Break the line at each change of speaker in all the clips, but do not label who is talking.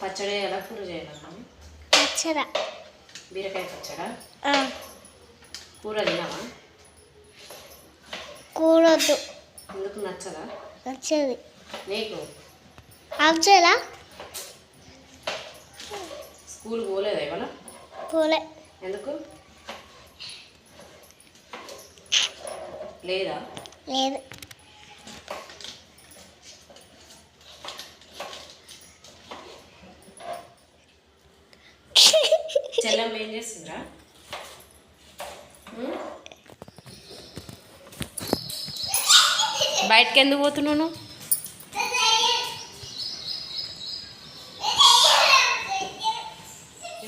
పచ్చడి ఎలా కూర చేయాలన్నా?
పచ్చడా,
బీరకాయ పచ్చడా? కూర తినవా?
కూరొద్దు.
ఎందుకు నచ్చదా?
నచ్చది
నీకు.
నచ్చదా?
స్కూల్ పోలేదా ఇవాళ?
పోలే.
ఎందుకు లేదా?
లేదు.
చెల్లమ్మ ఏం చేస్తుందిరా? బయటకి ఎందుకు పోతున్నావు నువ్వు?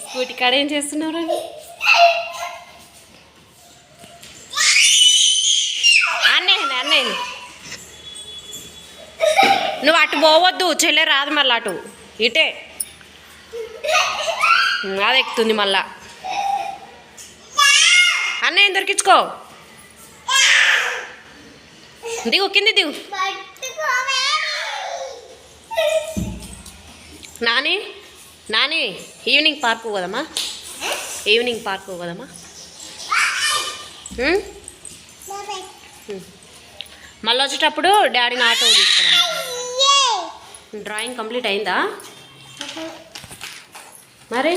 స్కూటీ కాడ ఏం చేస్తున్నావు? అన్నయ్య నువ్వు అటు పోవద్దు, చెల్లె రాదు మళ్ళీ అటు, ఇటే అది ఎక్కుతుంది మళ్ళా. అన్నయ్య దొరికించుకో, దిగు కింది దిగు. నాని నాని ఈవినింగ్ పార్క్ పోదామా? ఈవినింగ్ పార్క్ పోదామా? మళ్ళీ వచ్చేటప్పుడు డాడీని ఆటో తీసుకురా. డ్రాయింగ్ కంప్లీట్ అయిందా మరి?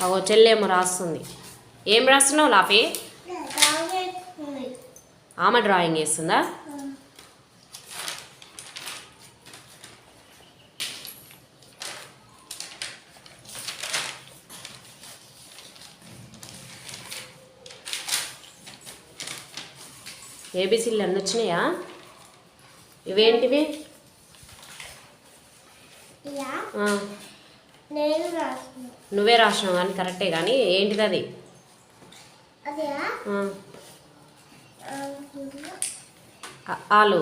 అవో చెల్లేమో రాస్తుంది. ఏం రాస్తున్నావు లాఫీ? ఆమె డ్రాయింగ్ వేస్తుందా? ఏబీసీలు అన్నీ వచ్చినాయా? ఇవేంటివి? నువ్వే రాసినావు కానీ కరెక్టే, కానీ ఏంటిది అది? ఆలు.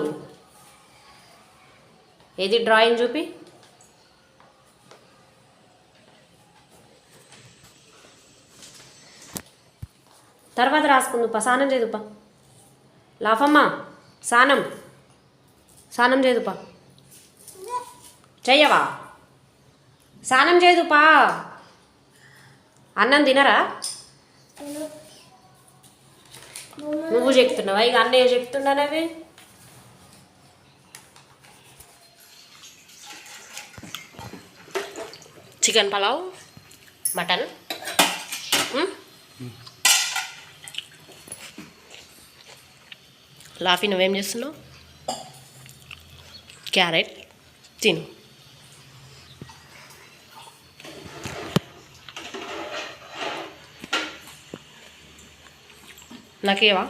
ఏది డ్రాయింగ్ చూపి. తర్వాత రాసుకుందుపా, స్నానం చేదుపా. లాఫమ్మ స్నానం చేదుపా. చెయ్యవా? స్నానం చేదుపా. అన్నం తినరా? నువ్వు చెప్తున్నావా? ఇక అన్నయ్య చెప్తున్నానవి. Chicken pulao, mutton. లాఫీ నువ్వేం చేస్తున్నావు? క్యారెట్ తిను. నాకేవా?